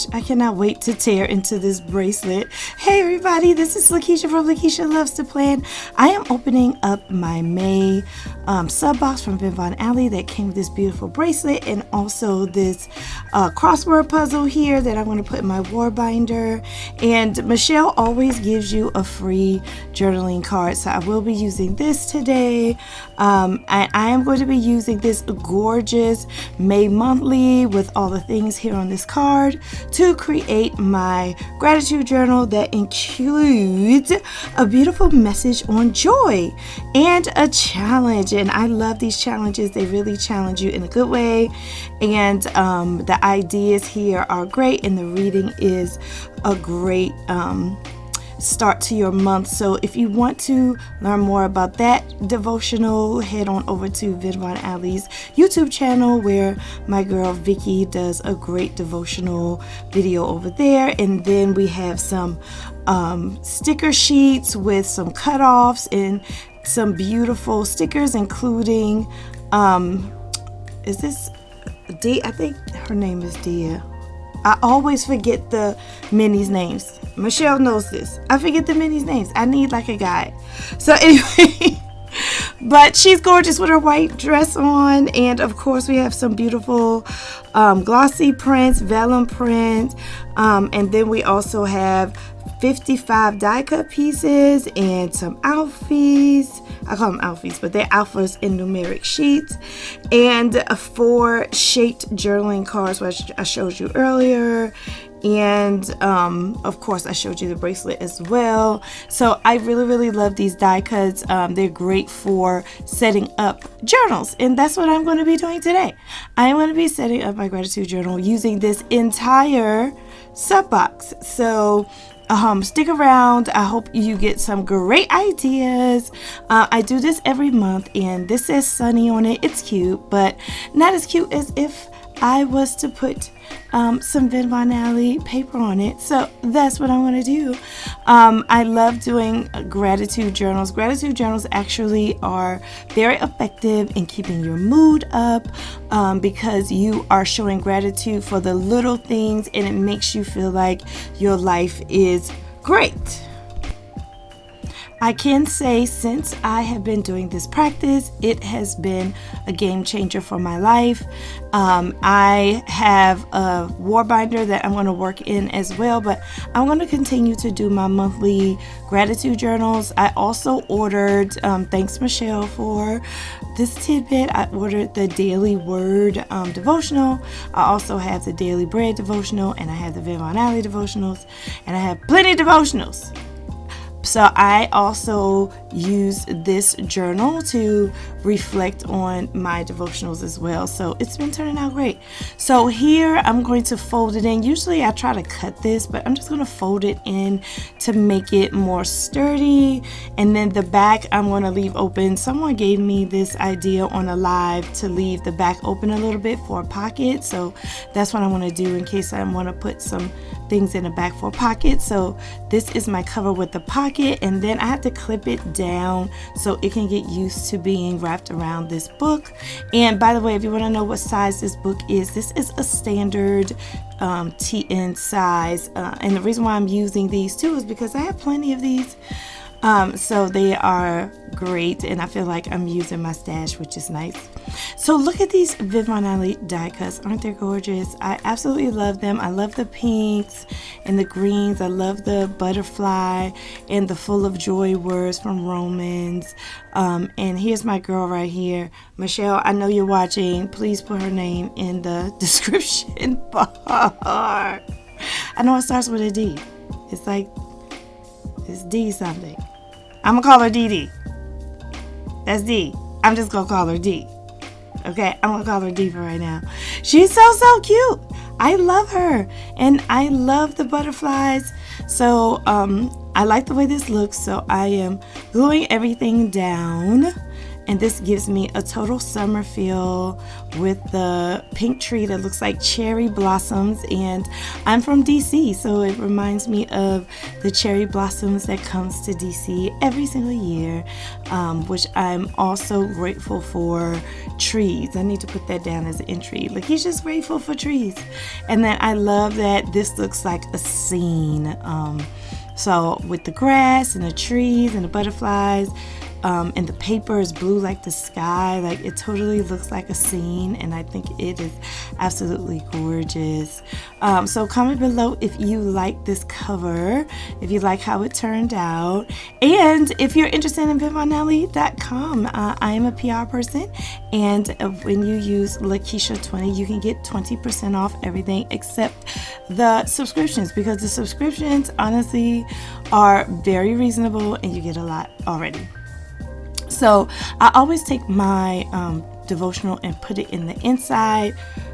gosh, I cannot wait to tear into this bracelet. Hey everybody, this is Lakisha from Lakishalovestoplan. I am opening up my May sub box from Vinvonaly that came with this beautiful bracelet and also this crossword puzzle here that I'm going to put in my war binder. And Michelle always gives you a free journaling card, so I will be using this today. I am going to be using this gorgeous May monthly with all the things here on this card to create my gratitude journal that includes a beautiful message on joy and a challenge. And I love these challenges. They really challenge you in a good way, and the ideas here are great, and the reading is a great start to your month. So if you want to learn more about that devotional, head on over to Vinvonaly's YouTube channel, where my girl Vicky does a great devotional video over there. And then we have some sticker sheets with some cutoffs and some beautiful stickers, including is this Dia? I think her name is Dia. I always forget the Minnie's names. Michelle knows this. I forget the Minnie's names. I need like a guide. So anyway, but she's gorgeous with her white dress on. And of course we have some beautiful glossy prints, vellum print. And then we also have 55 die cut pieces and some alphas. I call them alphas, but they're alphas in numeric sheets, and 4 shaped journaling cards, which I showed you earlier. And of course I showed you the bracelet as well. So I really love these die cuts. They're great for setting up journals, and that's what I'm going to be doing today. I'm going to be setting up my gratitude journal using this entire sub box. So stick around. I hope you get some great ideas. I do this every month, and this says Sunny on it. It's cute, but not as cute as if I was to put some Vinvonaly paper on it. So that's what I'm going to do. I love doing gratitude journals. Gratitude journals actually are very effective in keeping your mood up because you are showing gratitude for the little things, and it makes you feel like your life is great. I can say since I have been doing this practice, it has been a game changer for my life. I have a war binder that I'm going to work in as well, but I'm going to continue to do my monthly gratitude journals. I also ordered, thanks Michelle for this tidbit, I ordered the Daily Word devotional. I also have the Daily Bread devotional, and I have the Vinvonaly devotionals, and I have plenty of devotionals. So I also use this journal to reflect on my devotionals as well. So it's been turning out great. So here I'm going to fold it in. Usually I try to cut this, but I'm just going to fold it in to make it more sturdy. And then the back I'm going to leave open. Someone gave me this idea on a live to leave the back open a little bit for a pocket. So that's what I'm going to do in case I want to put some things in the back for a pocket. So this is my cover with the pocket, and then I have to clip it down so it can get used to being wrapped around this book. And by the way, if you want to know what size this book is, this is a standard TN size, and the reason why I'm using these too is because I have plenty of these. So they are great, and I feel like I'm using my stash, which is nice. So look at these Vinvonaly die cuts. Aren't they gorgeous? I absolutely love them. I love the pinks and the greens. I love the butterfly and the full of joy words from Romans. And here's my girl right here, Michelle. I know you're watching. Please put her name in the description bar. I know it starts with a D. It's like, it's D something. I'm gonna call her DD. That's D. I'm just gonna call her D. Okay, I'm gonna call her D for right now. She's so cute. I love her, and I love the butterflies. So I like the way this looks. So I am gluing everything down, and this gives me a total summer feel with the pink tree that looks like cherry blossoms. And I'm from DC, so it reminds me of the cherry blossoms that comes to DC every single year, which I'm also grateful for trees. I need to put that down as an entry. Lakisha's grateful for trees. And then I love that this looks like a scene. So with the grass and the trees and the butterflies, and the paper is blue like the sky, like it totally looks like a scene, and I think it is absolutely gorgeous. So comment below if you like this cover, if you like how it turned out, and if you're interested in Vinvonaly.com. I am a PR person, and when you use Lakisha20, you can get 20% off everything except the subscriptions, because the subscriptions honestly are very reasonable and you get a lot already. So I always take my devotional and put it in the inside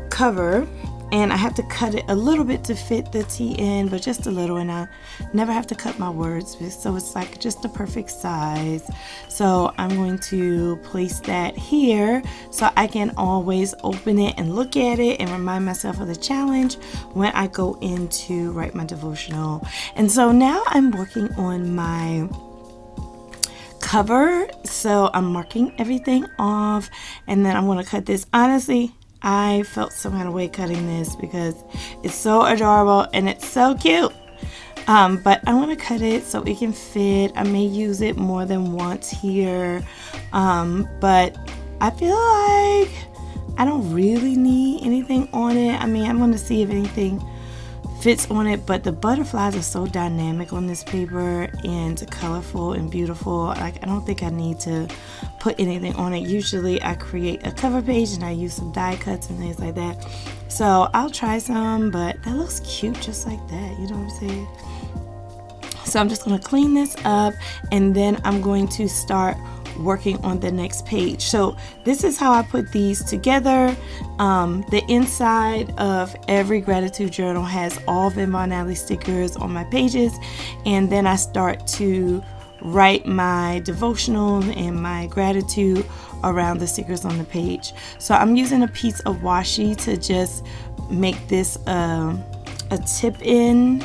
cover, and I have to cut it a little bit to fit the TN, but just a little, and I never have to cut my words, so it's like just the perfect size. So I'm going to place that here so I can always open it and look at it and remind myself of the challenge when I go in to write my devotional. And so now I'm working on my cover, so I'm marking everything off, and then I'm going to cut this. Honestly, I felt some kind of way cutting this because it's so adorable and it's so cute, but I want to cut it so it can fit. I may use it more than once here, but I feel like I don't really need anything on it. I mean, I'm going to see if anything fits on it, but the butterflies are so dynamic on this paper and colorful and beautiful. Like, I don't think I need to put anything on it. Usually I create a cover page and I use some die cuts and things like that, so I'll try some, but that looks cute just like that, you know what I'm saying? So I'm just going to clean this up, and then I'm going to start working on the next page. So this is how I put these together. The inside of every gratitude journal has all Vinvonaly stickers on my pages, and then I start to write my devotional and my gratitude around the stickers on the page. So I'm using a piece of washi to just make this a tip-in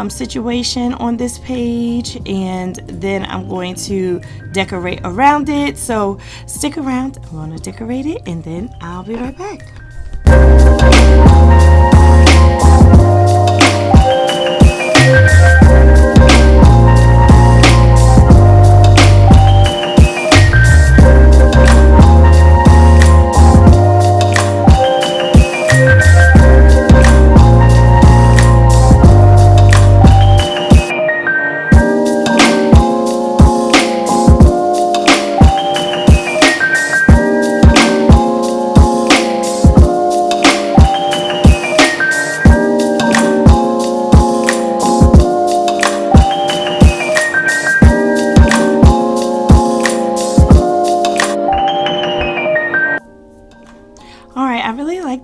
situation on this page, and then I'm going to decorate around it. So stick around, I'm going to decorate it, and then I'll be right back.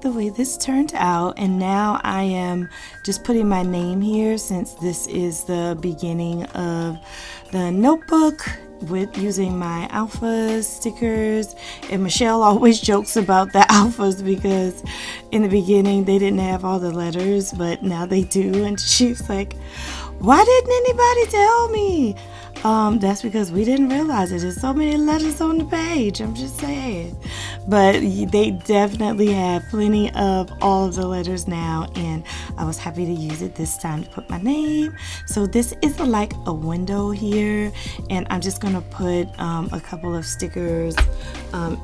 The way this turned out, and now I am just putting my name here since this is the beginning of the notebook with using my alpha stickers. And Michelle always jokes about the alphas because in the beginning they didn't have all the letters, but now they do, and she's like, why didn't anybody tell me? That's because we didn't realize it. There's so many letters on the page, I'm just saying. But they definitely have plenty of all of the letters now, and I was happy to use it this time to put my name. So this is like a window here, and I'm just gonna put a couple of stickers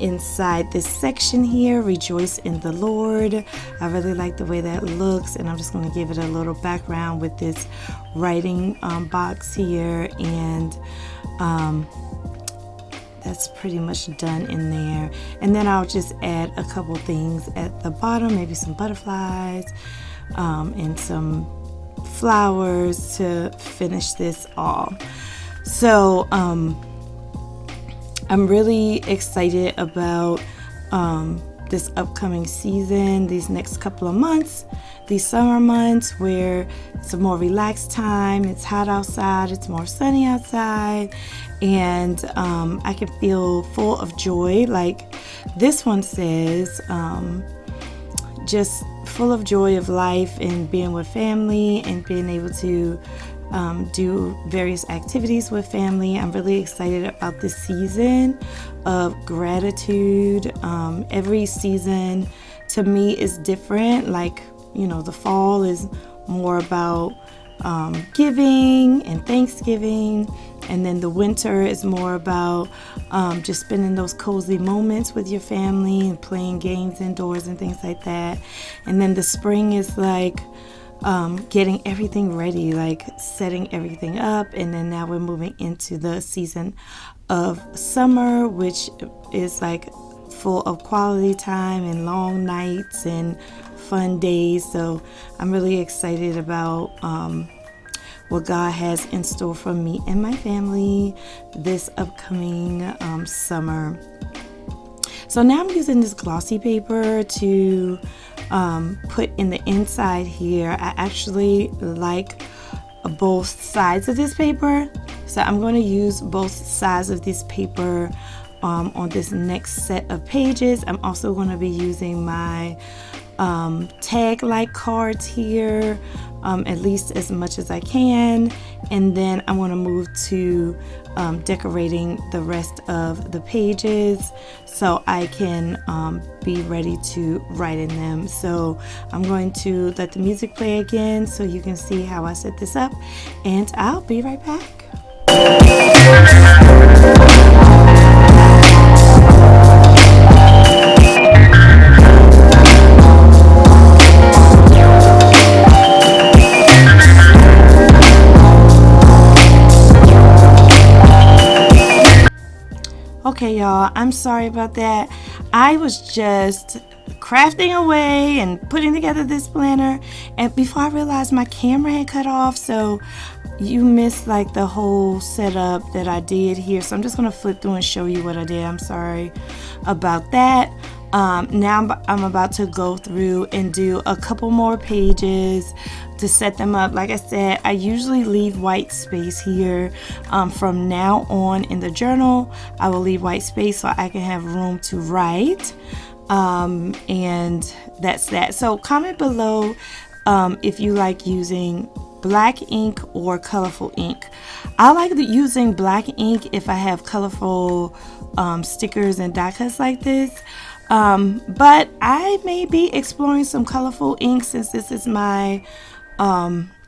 inside this section here. Rejoice in the Lord. I really like the way that looks, and I'm just gonna give it a little background with this writing box here, and that's pretty much done in there. And then I'll just add a couple things at the bottom, maybe some butterflies and some flowers to finish this all. So I'm really excited about this upcoming season, these next couple of months, these summer months where it's a more relaxed time. It's hot outside, it's more sunny outside, and I can feel full of joy. Like this one says, just full of joy of life and being with family and being able to do various activities with family. I'm really excited about this season of gratitude. Every season to me is different. Like, you know, the fall is more about giving and Thanksgiving, and then the winter is more about just spending those cozy moments with your family and playing games indoors and things like that. And then the spring is like getting everything ready, like setting everything up. And then now we're moving into the season of summer, which is like full of quality time and long nights and fun days. So I'm really excited about what God has in store for me and my family this upcoming summer. So now I'm using this glossy paper to put in the inside here. I actually like both sides of this paper, so I'm going to use both sides of this paper on this next set of pages. I'm also going to be using my tag-like cards here, at least as much as I can, and then I want to move to decorating the rest of the pages so I can be ready to write in them. So I'm going to let the music play again so you can see how I set this up, and I'll be right back. Okay, y'all, I'm sorry about that. I was just crafting away and putting together this planner, and before I realized my camera had cut off, so you missed like the whole setup that I did here. So I'm just gonna flip through and show you what I did. I'm sorry about that. Now I'm about to go through and do a couple more pages to set them up. Like I said, I usually leave white space here. From now on in the journal, I will leave white space so I can have room to write. And that's that. So comment below if you like using black ink or colorful ink. I like using black ink if I have colorful stickers and die cuts like this. But I may be exploring some colorful ink since this is my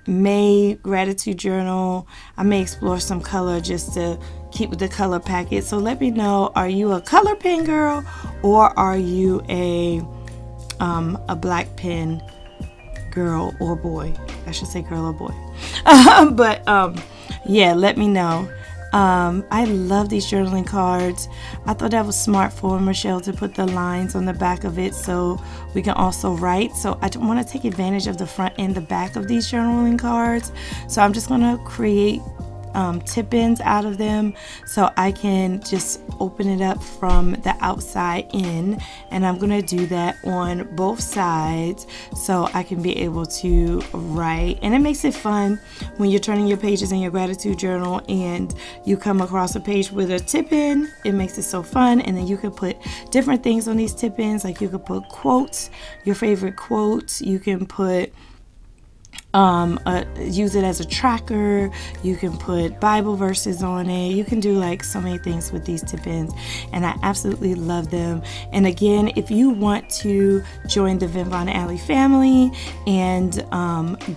May gratitude journal. I may explore some color just to keep with the color packet. So let me know, are you a color pen girl or are you a black pen girl or boy? I should say girl or boy. But yeah, let me know. I love these journaling cards. I thought that was smart for Michelle to put the lines on the back of it so we can also write. So I want to take advantage of the front and the back of these journaling cards. So I'm just going to create tip-ins out of them so I can just open it up from the outside in, and I'm gonna do that on both sides so I can be able to write. And it makes it fun when you're turning your pages in your gratitude journal and you come across a page with a tip-in. It makes it so fun, and then you can put different things on these tip-ins. Like you could put quotes, your favorite quotes. You can put use it as a tracker. You can put Bible verses on it. You can do like so many things with these tip-ins, and I absolutely love them. And again, if you want to join the Vinvonaly family and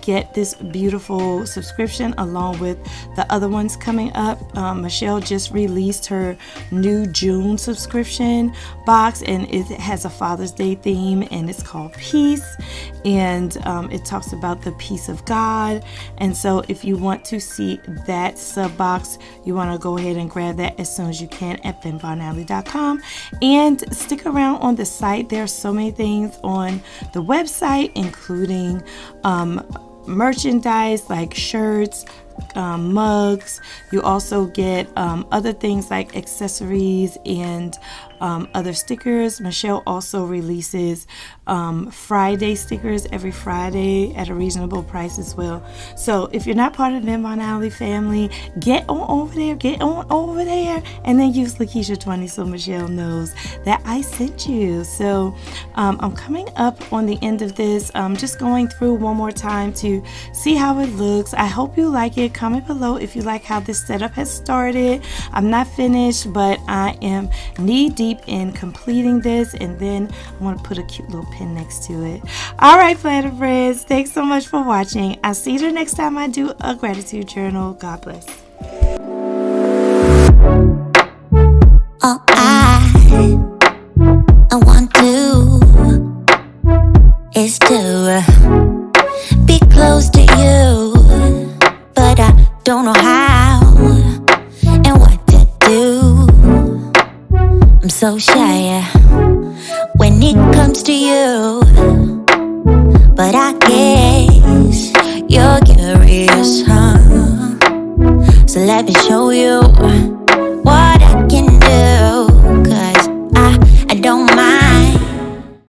get this beautiful subscription along with the other ones coming up, Michelle just released her new June subscription box, and it has a Father's Day theme, and it's called Peace, and it talks about the peace of God. And so if you want to see that sub box, you want to go ahead and grab that as soon as you can at vinvonaly.com, and stick around on the site. There are so many things on the website, including merchandise like shirts, mugs. You also get other things like accessories and other stickers. Michelle also releases Friday stickers every Friday at a reasonable price as well. So if you're not part of the Vinvonaly family, get on over there, and then use Lakisha20 so Michelle knows that I sent you. So I'm coming up on the end of this. I'm just going through one more time to see how it looks. I hope you like it. Comment below if you like how this setup has started. I'm not finished, but I am knee deep in completing this, and then I'm going to put a cute little pin next to it. All right, planner friends, thanks so much for watching. I'll see you the next time I do a gratitude journal. God bless. All I want to is to be close to you, but I don't know how and what to do. I'm so shy when it comes to you, but I guess you're curious, huh? So let me show you.